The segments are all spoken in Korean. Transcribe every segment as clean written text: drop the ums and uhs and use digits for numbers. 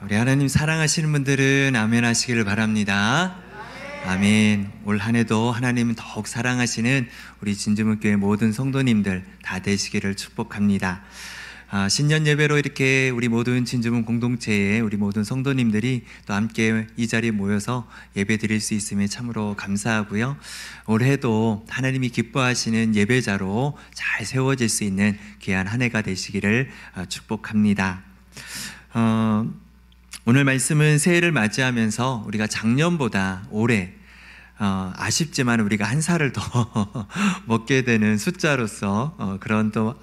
우리 하나님 사랑하시는 분들은 아멘 하시기를 바랍니다. 아멘. 올 한 해도 하나님은 더욱 사랑하시는 우리 진주문교회 모든 성도님들 다 되시기를 축복합니다. 신년 예배로 이렇게 우리 모든 진주문 공동체의 우리 모든 성도님들이 또 함께 이 자리에 모여서 예배 드릴 수 있음에 참으로 감사하고요. 올해도 하나님이 기뻐하시는 예배자로 잘 세워질 수 있는 귀한 한 해가 되시기를 축복합니다. 오늘 말씀은 새해를 맞이하면서 우리가 작년보다 올해 아쉽지만 우리가 한 살을 더 먹게 되는 숫자로서 그런 또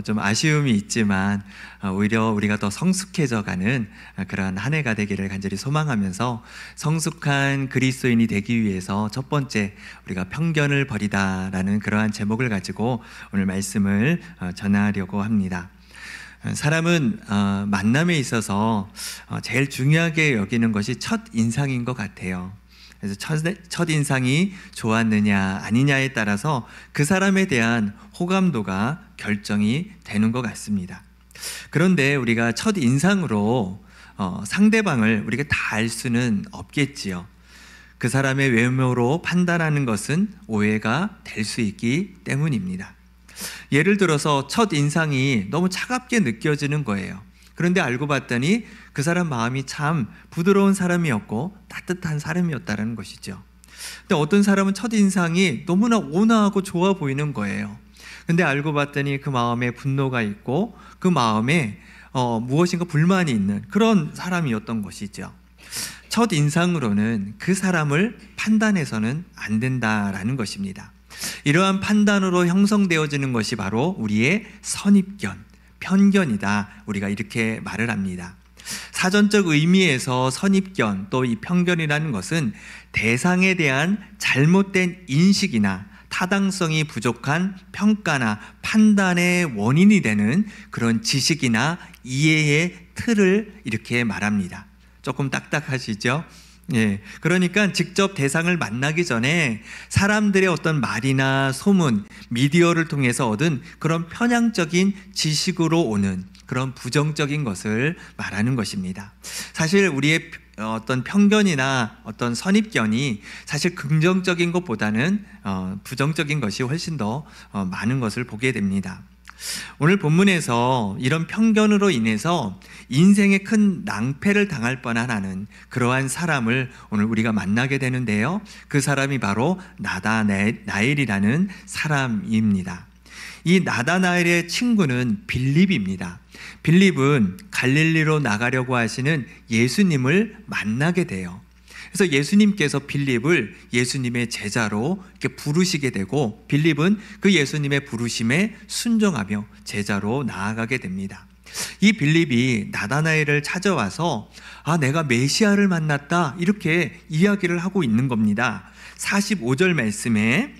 좀 아쉬움이 있지만 오히려 우리가 더 성숙해져 가는 그런 한 해가 되기를 간절히 소망하면서 성숙한 그리스도인이 되기 위해서 첫 번째 우리가 편견을 버리다라는 그러한 제목을 가지고 오늘 말씀을 전하려고 합니다. 사람은 만남에 있어서 제일 중요하게 여기는 것이 첫 인상인 것 같아요. 그래서 첫 인상이 좋았느냐 아니냐에 따라서 그 사람에 대한 호감도가 결정이 되는 것 같습니다. 그런데 우리가 첫 인상으로 상대방을 우리가 다 알 수는 없겠지요. 그 사람의 외모로 판단하는 것은 오해가 될 수 있기 때문입니다. 예를 들어서 첫 인상이 너무 차갑게 느껴지는 거예요. 그런데 알고 봤더니 그 사람 마음이 참 부드러운 사람이었고 따뜻한 사람이었다는 것이죠. 근데 어떤 사람은 첫 인상이 너무나 온화하고 좋아 보이는 거예요. 근데 알고 봤더니 그 마음에 분노가 있고 그 마음에 무엇인가 불만이 있는 그런 사람이었던 것이죠. 첫 인상으로는 그 사람을 판단해서는 안 된다라는 것입니다. 이러한 판단으로 형성되어지는 것이 바로 우리의 선입견, 편견이다. 우리가 이렇게 말을 합니다. 사전적 의미에서 선입견 또 이 편견이라는 것은 대상에 대한 잘못된 인식이나 타당성이 부족한 평가나 판단의 원인이 되는 그런 지식이나 이해의 틀을 이렇게 말합니다. 조금 딱딱하시죠? 예, 그러니까 직접 대상을 만나기 전에 사람들의 어떤 말이나 소문, 미디어를 통해서 얻은 그런 편향적인 지식으로 오는 그런 부정적인 것을 말하는 것입니다. 사실 우리의 어떤 편견이나 어떤 선입견이 사실 긍정적인 것보다는 부정적인 것이 훨씬 더 많은 것을 보게 됩니다. 오늘 본문에서 이런 편견으로 인해서 인생에 큰 낭패를 당할 뻔한 그러한 사람을 오늘 우리가 만나게 되는데요. 그 사람이 바로 나다나엘이라는 사람입니다. 이 나다나엘의 친구는 빌립입니다. 빌립은 갈릴리로 나가려고 하시는 예수님을 만나게 돼요. 그래서 예수님께서 빌립을 예수님의 제자로 이렇게 부르시게 되고 빌립은 그 예수님의 부르심에 순종하며 제자로 나아가게 됩니다. 이 빌립이 나다나엘을 찾아와서 내가 메시아를 만났다 이렇게 이야기를 하고 있는 겁니다. 45절 말씀에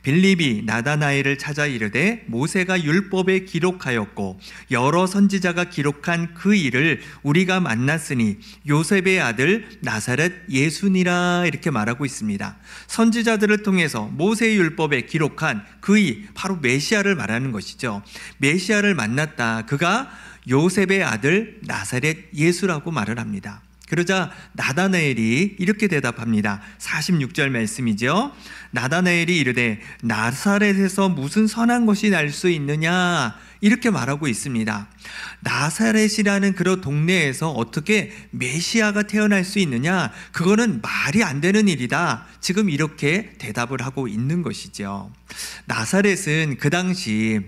빌립이 나다나엘을 찾아 이르되 모세가 율법에 기록하였고 여러 선지자가 기록한 그 일을 우리가 만났으니 요셉의 아들 나사렛 예수니라 이렇게 말하고 있습니다. 선지자들을 통해서 모세의 율법에 기록한 그 일, 바로 메시아를 말하는 것이죠. 메시아를 만났다. 그가 요셉의 아들 나사렛 예수라고 말을 합니다. 그러자 나다나엘이 이렇게 대답합니다. 46절 말씀이죠. 나다나엘이 이르되 나사렛에서 무슨 선한 것이 날 수 있느냐 이렇게 말하고 있습니다. 나사렛이라는 그런 동네에서 어떻게 메시아가 태어날 수 있느냐, 그거는 말이 안 되는 일이다. 지금 이렇게 대답을 하고 있는 것이죠. 나사렛은 그 당시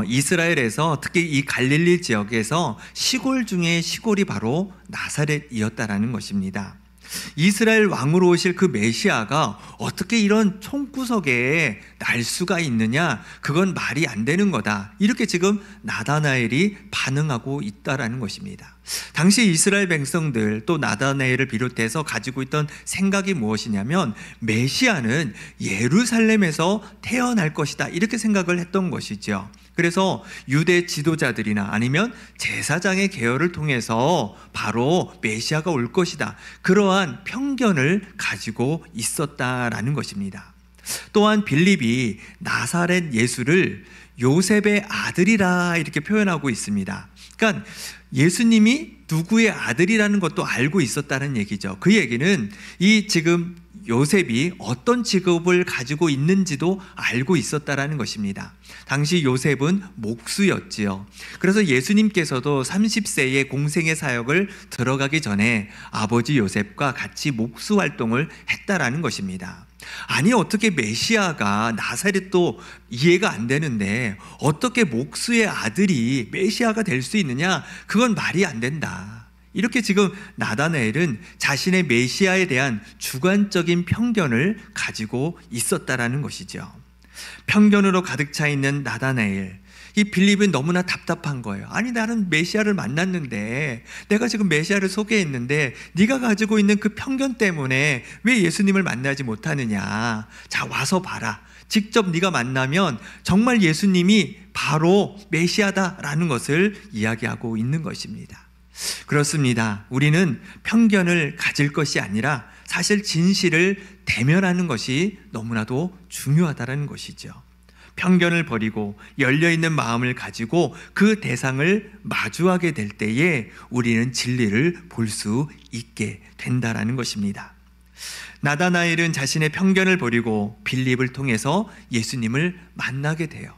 이스라엘에서 특히 이 갈릴리 지역에서 시골 중에 시골이 바로 나사렛이었다라는 것입니다. 이스라엘 왕으로 오실 그 메시아가 어떻게 이런 총구석에 날 수가 있느냐, 그건 말이 안 되는 거다. 이렇게 지금 나다나엘이 반응하고 있다라는 것입니다. 당시 이스라엘 백성들 또 나다나엘을 비롯해서 가지고 있던 생각이 무엇이냐면 메시아는 예루살렘에서 태어날 것이다 이렇게 생각을 했던 것이죠. 그래서 유대 지도자들이나 아니면 제사장의 계열을 통해서 바로 메시아가 올 것이다, 그러한 편견을 가지고 있었다라는 것입니다. 또한 빌립이 나사렛 예수를 요셉의 아들이라 이렇게 표현하고 있습니다. 그러니까 예수님이 누구의 아들이라는 것도 알고 있었다는 얘기죠. 그 얘기는 이 지금 요셉이 어떤 직업을 가지고 있는지도 알고 있었다라는 것입니다. 당시 요셉은 목수였지요. 그래서 예수님께서도 30세의 공생의 사역을 들어가기 전에 아버지 요셉과 같이 목수 활동을 했다라는 것입니다. 아니, 어떻게 메시아가 나사렛도 이해가 안 되는데 어떻게 목수의 아들이 메시아가 될 수 있느냐? 그건 말이 안 된다. 이렇게 지금 나다나엘은 자신의 메시아에 대한 주관적인 편견을 가지고 있었다라는 것이죠. 편견으로 가득 차 있는 나다나엘, 이 빌립은 너무나 답답한 거예요. 아니, 나는 메시아를 만났는데, 내가 지금 메시아를 소개했는데 네가 가지고 있는 그 편견 때문에 왜 예수님을 만나지 못하느냐. 자, 와서 봐라. 직접 네가 만나면 정말 예수님이 바로 메시아다라는 것을 이야기하고 있는 것입니다. 그렇습니다. 우리는 편견을 가질 것이 아니라 사실 진실을 대면하는 것이 너무나도 중요하다는 것이죠. 편견을 버리고 열려있는 마음을 가지고 그 대상을 마주하게 될 때에 우리는 진리를 볼 수 있게 된다는 것입니다. 나다나엘은 자신의 편견을 버리고 빌립을 통해서 예수님을 만나게 돼요.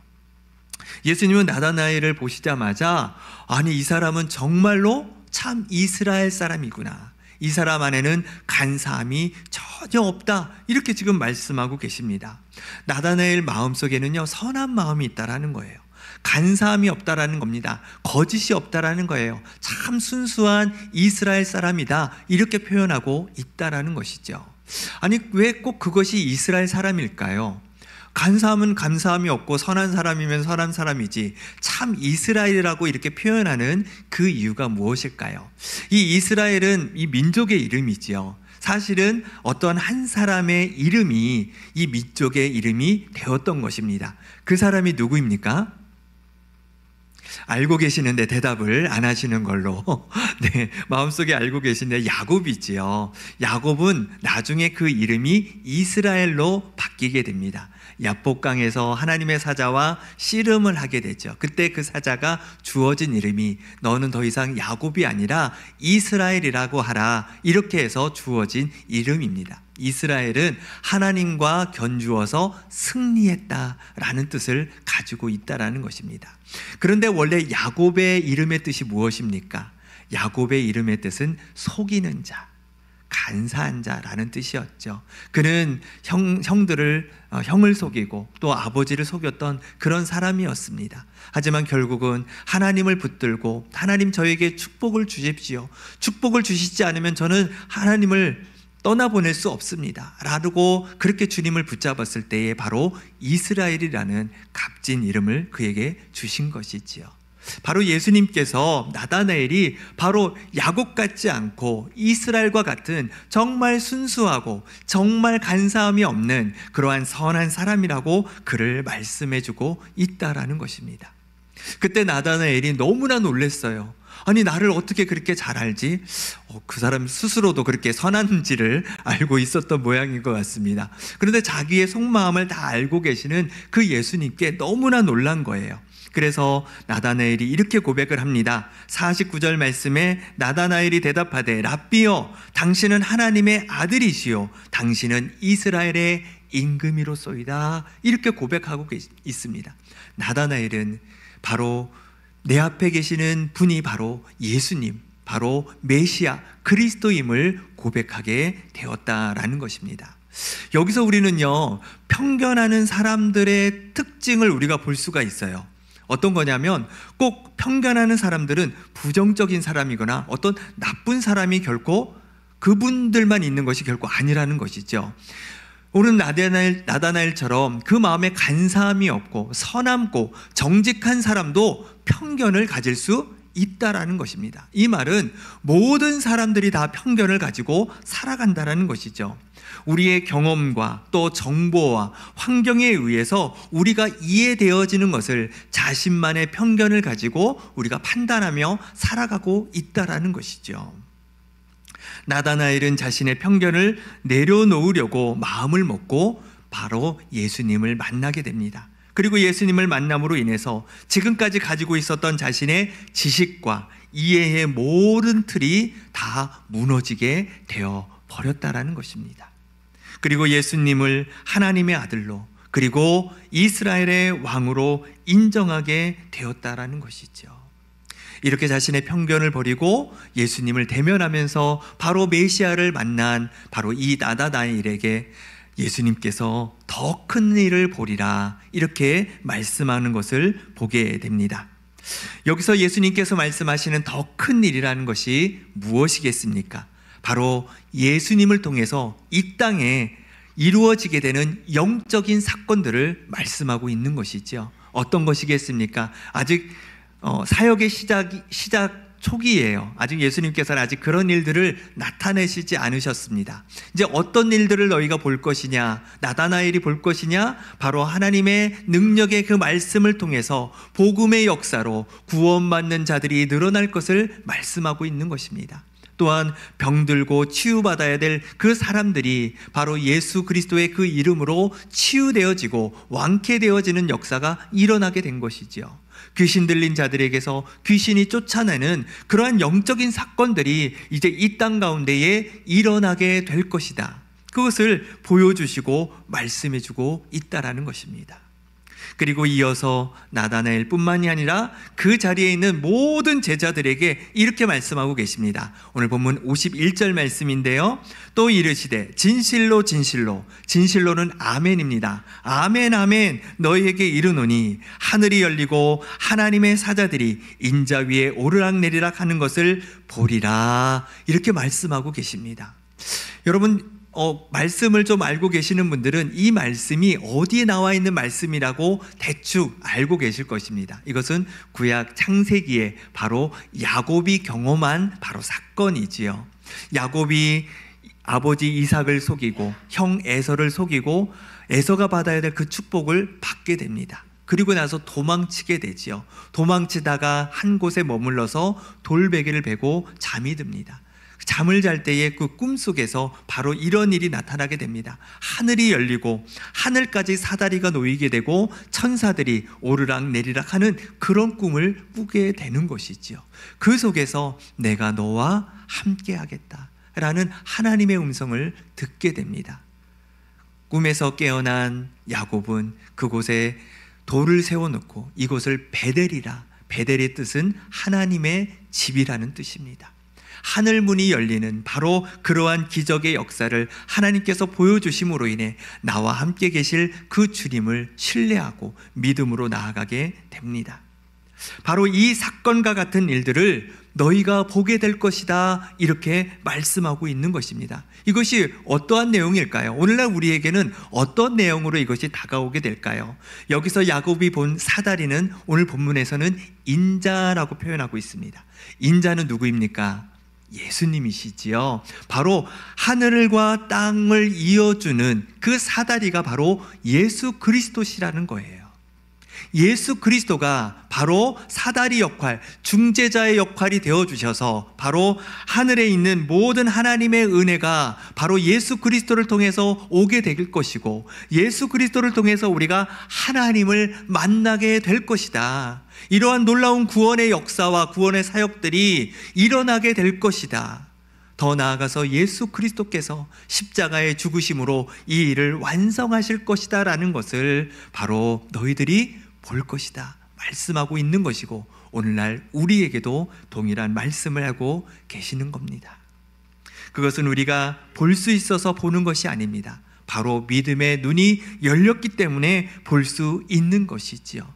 예수님은 나다나엘을 보시자마자, 아니, 이 사람은 정말로 참 이스라엘 사람이구나. 이 사람 안에는 간사함이 전혀 없다. 이렇게 지금 말씀하고 계십니다. 나다나엘 마음속에는요, 선한 마음이 있다라는 거예요. 간사함이 없다라는 겁니다. 거짓이 없다라는 거예요. 참 순수한 이스라엘 사람이다. 이렇게 표현하고 있다라는 것이죠. 아니, 왜 꼭 그것이 이스라엘 사람일까요? 간사함은 간사함이 없고 선한 사람이면 선한 사람이지 참 이스라엘이라고 이렇게 표현하는 그 이유가 무엇일까요? 이 이스라엘은 이 민족의 이름이지요. 사실은 어떤 한 사람의 이름이 이 민족의 이름이 되었던 것입니다. 그 사람이 누구입니까? 알고 계시는데 대답을 안 하시는 걸로. 네, 마음속에 알고 계신데 야곱이지요. 야곱은 나중에 그 이름이 이스라엘로 바뀌게 됩니다. 야복강에서 하나님의 사자와 씨름을 하게 되죠. 그때 그 사자가 주어진 이름이 너는 더 이상 야곱이 아니라 이스라엘이라고 하라. 이렇게 해서 주어진 이름입니다. 이스라엘은 하나님과 견주어서 승리했다라는 뜻을 가지고 있다라는 것입니다. 그런데 원래 야곱의 이름의 뜻이 무엇입니까? 야곱의 이름의 뜻은 속이는 자, 간사한 자라는 뜻이었죠. 그는 형을 속이고 또 아버지를 속였던 그런 사람이었습니다. 하지만 결국은 하나님을 붙들고 하나님 저에게 축복을 주십시오. 축복을 주시지 않으면 저는 하나님을 떠나보낼 수 없습니다 라고 그렇게 주님을 붙잡았을 때에 바로 이스라엘이라는 값진 이름을 그에게 주신 것이지요. 바로 예수님께서 나다나엘이 바로 야곱 같지 않고 이스라엘과 같은 정말 순수하고 정말 간사함이 없는 그러한 선한 사람이라고 그를 말씀해주고 있다라는 것입니다. 그때 나다나엘이 너무나 놀랐어요. 아니, 나를 어떻게 그렇게 잘 알지? 그 사람 스스로도 그렇게 선한지를 알고 있었던 모양인 것 같습니다. 그런데 자기의 속마음을 다 알고 계시는 그 예수님께 너무나 놀란 거예요. 그래서 나다나엘이 이렇게 고백을 합니다. 49절 말씀에 나다나엘이 대답하되 랍비여, 당신은 하나님의 아들이시요 당신은 이스라엘의 임금이로소이다. 이렇게 고백하고 있습니다. 나다나엘은 바로 내 앞에 계시는 분이 바로 예수님, 바로 메시아 그리스도임을 고백하게 되었다라는 것입니다. 여기서 우리는요, 편견하는 사람들의 특징을 우리가 볼 수가 있어요. 어떤 거냐면 꼭 편견하는 사람들은 부정적인 사람이거나 어떤 나쁜 사람이 결코 그분들만 있는 것이 결코 아니라는 것이죠. 오늘 나다나엘처럼 그 마음에 간사함이 없고 선함고 정직한 사람도 편견을 가질 수 있다라는 것입니다. 이 말은 모든 사람들이 다 편견을 가지고 살아간다라는 것이죠. 우리의 경험과 또 정보와 환경에 의해서 우리가 이해되어지는 것을 자신만의 편견을 가지고 우리가 판단하며 살아가고 있다라는 것이죠. 나다나엘은 자신의 편견을 내려놓으려고 마음을 먹고 바로 예수님을 만나게 됩니다. 그리고 예수님을 만남으로 인해서 지금까지 가지고 있었던 자신의 지식과 이해의 모든 틀이 다 무너지게 되어 버렸다라는 것입니다. 그리고 예수님을 하나님의 아들로, 그리고 이스라엘의 왕으로 인정하게 되었다라는 것이죠. 이렇게 자신의 편견을 버리고 예수님을 대면하면서 바로 메시아를 만난 바로 이 나다나엘에게 예수님께서 더 큰 일을 보리라, 이렇게 말씀하는 것을 보게 됩니다. 여기서 예수님께서 말씀하시는 더 큰 일이라는 것이 무엇이겠습니까? 바로 예수님을 통해서 이 땅에 이루어지게 되는 영적인 사건들을 말씀하고 있는 것이죠. 어떤 것이겠습니까? 아직 사역의 시작 초기예요. 아직 예수님께서는 아직 그런 일들을 나타내시지 않으셨습니다. 이제 어떤 일들을 너희가 볼 것이냐, 나다나엘이 볼 것이냐, 바로 하나님의 능력의 그 말씀을 통해서 복음의 역사로 구원받는 자들이 늘어날 것을 말씀하고 있는 것입니다. 또한 병들고 치유받아야 될 그 사람들이 바로 예수 그리스도의 그 이름으로 치유되어지고 완쾌되어지는 역사가 일어나게 된 것이죠. 귀신 들린 자들에게서 귀신이 쫓아내는 그러한 영적인 사건들이 이제 이 땅 가운데에 일어나게 될 것이다. 그것을 보여주시고 말씀해주고 있다라는 것입니다. 그리고 이어서 나다나엘 뿐만이 아니라 그 자리에 있는 모든 제자들에게 이렇게 말씀하고 계십니다. 오늘 본문 51절 말씀인데요. 또 이르시되 진실로 진실로, 진실로는 아멘입니다. 아멘 아멘 너희에게 이르노니 하늘이 열리고 하나님의 사자들이 인자 위에 오르락내리락 하는 것을 보리라, 이렇게 말씀하고 계십니다. 여러분, 말씀을 좀 알고 계시는 분들은 이 말씀이 어디에 나와 있는 말씀이라고 대충 알고 계실 것입니다. 이것은 구약 창세기에 바로 야곱이 경험한 바로 사건이지요. 야곱이 아버지 이삭을 속이고 형 에서를 속이고 에서가 받아야 될 그 축복을 받게 됩니다. 그리고 나서 도망치게 되지요. 도망치다가 한 곳에 머물러서 돌베개를 베고 잠이 듭니다. 잠을 잘 때의 그 꿈속에서 바로 이런 일이 나타나게 됩니다. 하늘이 열리고 하늘까지 사다리가 놓이게 되고 천사들이 오르락 내리락 하는 그런 꿈을 꾸게 되는 것이지요. 그 속에서 내가 너와 함께 하겠다라는 하나님의 음성을 듣게 됩니다. 꿈에서 깨어난 야곱은 그곳에 돌을 세워놓고 이곳을 베델이라, 베델의 뜻은 하나님의 집이라는 뜻입니다. 하늘 문이 열리는 바로 그러한 기적의 역사를 하나님께서 보여주심으로 인해 나와 함께 계실 그 주님을 신뢰하고 믿음으로 나아가게 됩니다. 바로 이 사건과 같은 일들을 너희가 보게 될 것이다, 이렇게 말씀하고 있는 것입니다. 이것이 어떠한 내용일까요? 오늘날 우리에게는 어떤 내용으로 이것이 다가오게 될까요? 여기서 야곱이 본 사다리는 오늘 본문에서는 인자라고 표현하고 있습니다. 인자는 누구입니까? 예수님이시지요. 바로 하늘과 땅을 이어주는 그 사다리가 바로 예수 그리스도시라는 거예요. 예수 그리스도가 바로 사다리 역할, 중재자의 역할이 되어주셔서 바로 하늘에 있는 모든 하나님의 은혜가 바로 예수 그리스도를 통해서 오게 될 것이고, 예수 그리스도를 통해서 우리가 하나님을 만나게 될 것이다. 이러한 놀라운 구원의 역사와 구원의 사역들이 일어나게 될 것이다. 더 나아가서 예수 그리스도께서 십자가의 죽으심으로 이 일을 완성하실 것이다 라는 것을 바로 너희들이 볼 것이다 말씀하고 있는 것이고, 오늘날 우리에게도 동일한 말씀을 하고 계시는 겁니다. 그것은 우리가 볼 수 있어서 보는 것이 아닙니다. 바로 믿음의 눈이 열렸기 때문에 볼 수 있는 것이지요.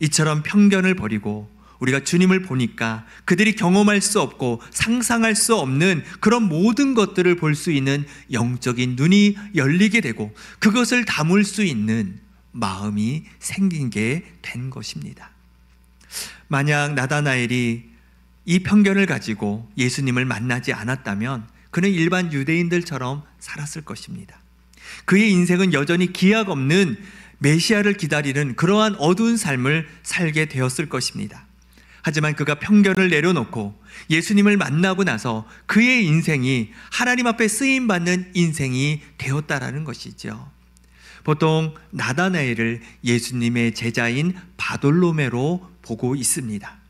이처럼 편견을 버리고 우리가 주님을 보니까 그들이 경험할 수 없고 상상할 수 없는 그런 모든 것들을 볼 수 있는 영적인 눈이 열리게 되고 그것을 담을 수 있는 마음이 생긴 게 된 것입니다. 만약 나다나엘이 이 편견을 가지고 예수님을 만나지 않았다면 그는 일반 유대인들처럼 살았을 것입니다. 그의 인생은 여전히 기약 없는 메시아를 기다리는 그러한 어두운 삶을 살게 되었을 것입니다. 하지만 그가 편견을 내려놓고 예수님을 만나고 나서 그의 인생이 하나님 앞에 쓰임받는 인생이 되었다라는 것이죠. 보통 나다나엘을 예수님의 제자인 바돌로메로 보고 있습니다.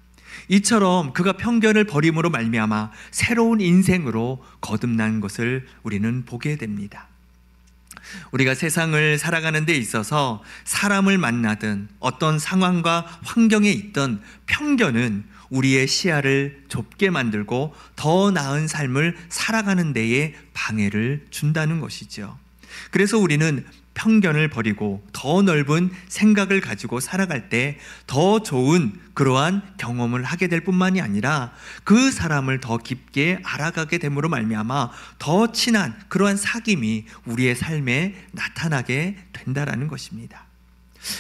이처럼 그가 편견을 버림으로 말미암아 새로운 인생으로 거듭난 것을 우리는 보게 됩니다. 우리가 세상을 살아가는 데 있어서 사람을 만나든 어떤 상황과 환경에 있던 편견은 우리의 시야를 좁게 만들고 더 나은 삶을 살아가는 데에 방해를 준다는 것이죠. 그래서 우리는 편견을 버리고 더 넓은 생각을 가지고 살아갈 때 더 좋은 그러한 경험을 하게 될 뿐만이 아니라 그 사람을 더 깊게 알아가게 됨으로 말미암아 더 친한 그러한 사귐이 우리의 삶에 나타나게 된다라는 것입니다.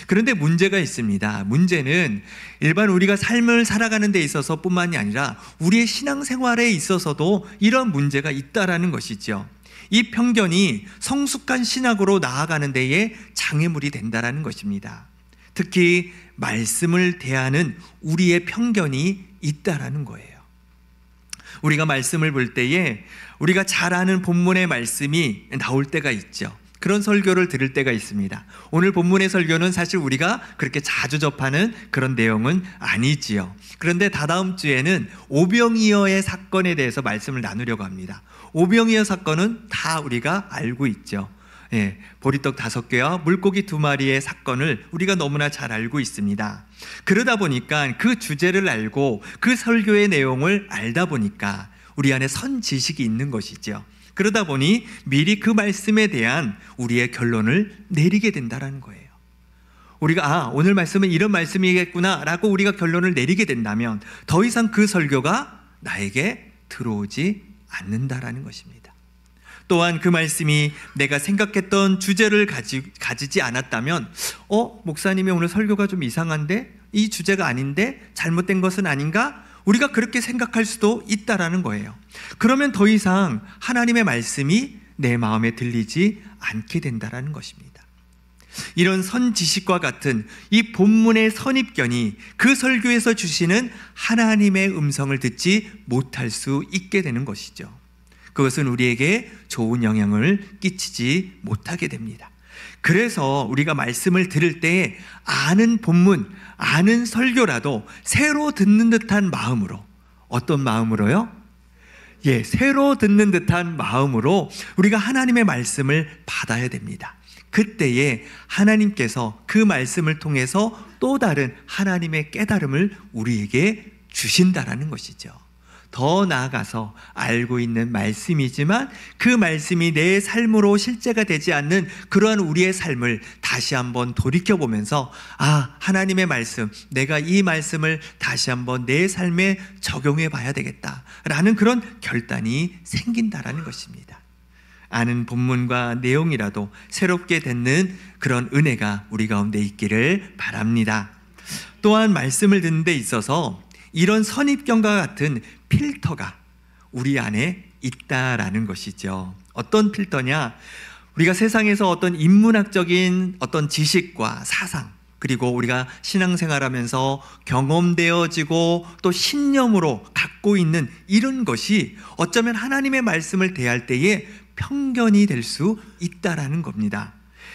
그런데 문제가 있습니다. 문제는 일반 우리가 삶을 살아가는 데 있어서 뿐만이 아니라 우리의 신앙생활에 있어서도 이런 문제가 있다라는 것이죠. 이 편견이 성숙한 신학으로 나아가는 데에 장애물이 된다라는 것입니다. 특히 말씀을 대하는 우리의 편견이 있다라는 거예요. 우리가 말씀을 볼 때에 우리가 잘 아는 본문의 말씀이 나올 때가 있죠. 그런 설교를 들을 때가 있습니다. 오늘 본문의 설교는 사실 우리가 그렇게 자주 접하는 그런 내용은 아니지요. 그런데 다다음 주에는 오병이어의 사건에 대해서 말씀을 나누려고 합니다. 오병이어 사건은 다 우리가 알고 있죠. 보리떡 5개와 물고기 2마리의 사건을 우리가 너무나 잘 알고 있습니다. 그러다 보니까 그 주제를 알고 그 설교의 내용을 알다 보니까 우리 안에 선지식이 있는 것이죠. 그러다 보니 미리 그 말씀에 대한 우리의 결론을 내리게 된다는 거예요. 우리가 오늘 말씀은 이런 말씀이겠구나 라고 우리가 결론을 내리게 된다면 더 이상 그 설교가 나에게 들어오지 않는다라는 것입니다. 또한 그 말씀이 내가 생각했던 주제를 가지지 않았다면 목사님이 오늘 설교가 좀 이상한데 이 주제가 아닌데 잘못된 것은 아닌가? 우리가 그렇게 생각할 수도 있다라는 거예요. 그러면 더 이상 하나님의 말씀이 내 마음에 들리지 않게 된다라는 것입니다. 이런 선지식과 같은 이 본문의 선입견이 그 설교에서 주시는 하나님의 음성을 듣지 못할 수 있게 되는 것이죠. 그것은 우리에게 좋은 영향을 끼치지 못하게 됩니다. 그래서 우리가 말씀을 들을 때 아는 본문, 아는 설교라도 새로 듣는 듯한 마음으로, 어떤 마음으로요? 새로 듣는 듯한 마음으로 우리가 하나님의 말씀을 받아야 됩니다. 그때에 하나님께서 그 말씀을 통해서 또 다른 하나님의 깨달음을 우리에게 주신다라는 것이죠. 더 나아가서 알고 있는 말씀이지만 그 말씀이 내 삶으로 실제가 되지 않는 그러한 우리의 삶을 다시 한번 돌이켜보면서 하나님의 말씀, 내가 이 말씀을 다시 한번 내 삶에 적용해 봐야 되겠다라는 그런 결단이 생긴다라는 것입니다. 아는 본문과 내용이라도 새롭게 듣는 그런 은혜가 우리 가운데 있기를 바랍니다. 또한 말씀을 듣는 데 있어서 이런 선입견과 같은 필터가 우리 안에 있다라는 것이죠. 어떤 필터냐? 우리가 세상에서 어떤 인문학적인 어떤 지식과 사상, 그리고 우리가 신앙생활하면서 경험되어지고 또 신념으로 갖고 있는 이런 것이 어쩌면 하나님의 말씀을 대할 때에 편견이 될 수 있다라는 겁니다.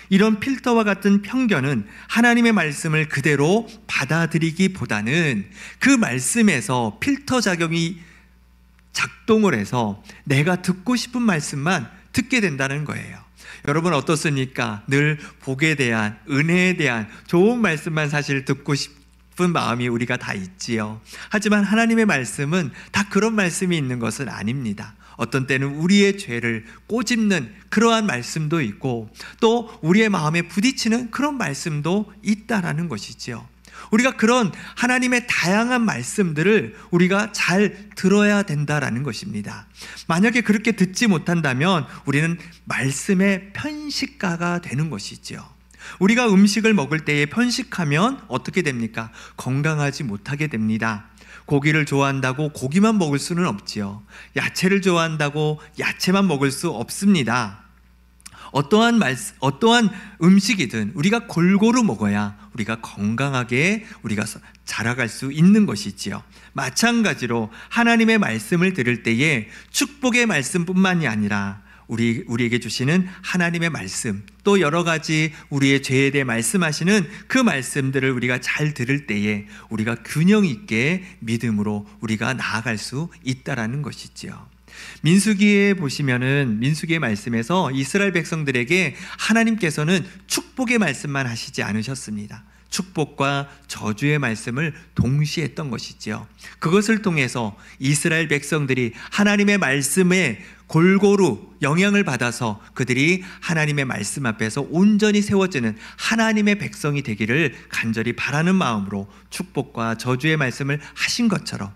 이런 필터와 같은 편견은 하나님의 말씀을 그대로 받아들이기보다는 그 말씀에서 필터 작용이 작동을 해서 내가 듣고 싶은 말씀만 듣게 된다는 거예요. 여러분 어떻습니까? 늘 복에 대한, 은혜에 대한 좋은 말씀만 사실 듣고 싶은 마음이 우리가 다 있지요. 하지만 하나님의 말씀은 다 그런 말씀이 있는 것은 아닙니다. 어떤 때는 우리의 죄를 꼬집는 그러한 말씀도 있고 또 우리의 마음에 부딪히는 그런 말씀도 있다라는 것이지요. 우리가 그런 하나님의 다양한 말씀들을 우리가 잘 들어야 된다라는 것입니다. 만약에 그렇게 듣지 못한다면 우리는 말씀의 편식가가 되는 것이죠. 우리가 음식을 먹을 때에 편식하면 어떻게 됩니까? 건강하지 못하게 됩니다. 고기를 좋아한다고 고기만 먹을 수는 없지요. 야채를 좋아한다고 야채만 먹을 수 없습니다. 어떠한 음식이든 우리가 골고루 먹어야 우리가 건강하게 우리가 자라갈 수 있는 것이지요. 마찬가지로 하나님의 말씀을 들을 때에 축복의 말씀뿐만이 아니라 우리에게 주시는 하나님의 말씀, 또 여러 가지 우리의 죄에 대해 말씀하시는 그 말씀들을 우리가 잘 들을 때에 우리가 균형 있게 믿음으로 우리가 나아갈 수 있다라는 것이지요. 민수기에 보시면은 민수기의 말씀에서 이스라엘 백성들에게 하나님께서는 축복의 말씀만 하시지 않으셨습니다. 축복과 저주의 말씀을 동시에 했던 것이지요. 그것을 통해서 이스라엘 백성들이 하나님의 말씀에 골고루 영향을 받아서 그들이 하나님의 말씀 앞에서 온전히 세워지는 하나님의 백성이 되기를 간절히 바라는 마음으로 축복과 저주의 말씀을 하신 것처럼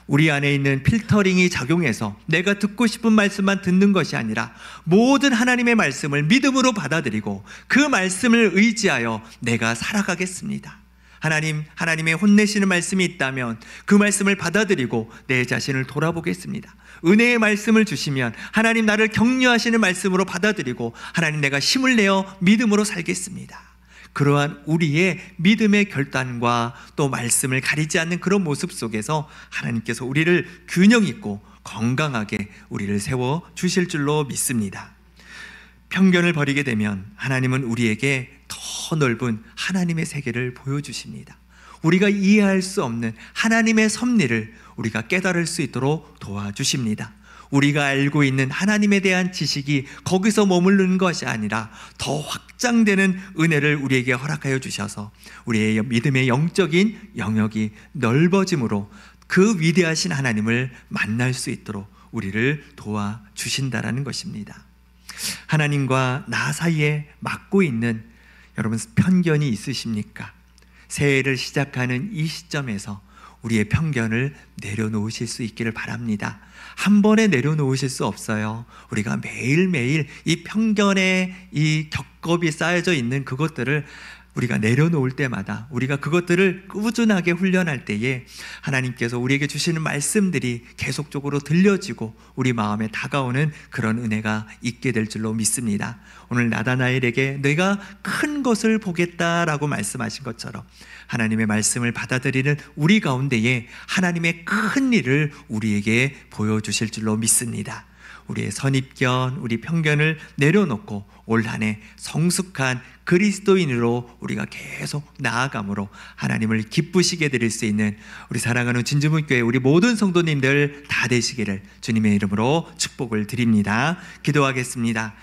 우리 안에 있는 필터링이 작용해서 내가 듣고 싶은 말씀만 듣는 것이 아니라 모든 하나님의 말씀을 믿음으로 받아들이고 그 말씀을 의지하여 내가 살아가겠습니다. 하나님의 혼내시는 말씀이 있다면 그 말씀을 받아들이고 내 자신을 돌아보겠습니다. 은혜의 말씀을 주시면 하나님 나를 격려하시는 말씀으로 받아들이고 하나님 내가 힘을 내어 믿음으로 살겠습니다. 그러한 우리의 믿음의 결단과 또 말씀을 가리지 않는 그런 모습 속에서 하나님께서 우리를 균형 있고 건강하게 우리를 세워 주실 줄로 믿습니다. 편견을 버리게 되면 하나님은 우리에게 더 넓은 하나님의 세계를 보여주십니다. 우리가 이해할 수 없는 하나님의 섭리를 우리가 깨달을 수 있도록 도와주십니다. 우리가 알고 있는 하나님에 대한 지식이 거기서 머무르는 것이 아니라 더 확장되는 은혜를 우리에게 허락하여 주셔서 우리의 믿음의 영적인 영역이 넓어짐으로 그 위대하신 하나님을 만날 수 있도록 우리를 도와주신다라는 것입니다. 하나님과 나 사이에 막고 있는 여러분 편견이 있으십니까? 새해를 시작하는 이 시점에서 우리의 편견을 내려놓으실 수 있기를 바랍니다. 한 번에 내려놓으실 수 없어요. 우리가 매일매일 이 편견의 이 겹겹이 쌓여져 있는 그것들을 우리가 내려놓을 때마다 우리가 그것들을 꾸준하게 훈련할 때에 하나님께서 우리에게 주시는 말씀들이 계속적으로 들려지고 우리 마음에 다가오는 그런 은혜가 있게 될 줄로 믿습니다. 오늘 나다나엘에게 내가 큰 것을 보겠다라고 말씀하신 것처럼 하나님의 말씀을 받아들이는 우리 가운데에 하나님의 큰 일을 우리에게 보여주실 줄로 믿습니다. 우리의 선입견, 우리 편견을 내려놓고 올 한 해 성숙한 그리스도인으로 우리가 계속 나아감으로 하나님을 기쁘시게 드릴 수 있는 우리 사랑하는 진주문교회 우리 모든 성도님들 다 되시기를 주님의 이름으로 축복을 드립니다. 기도하겠습니다.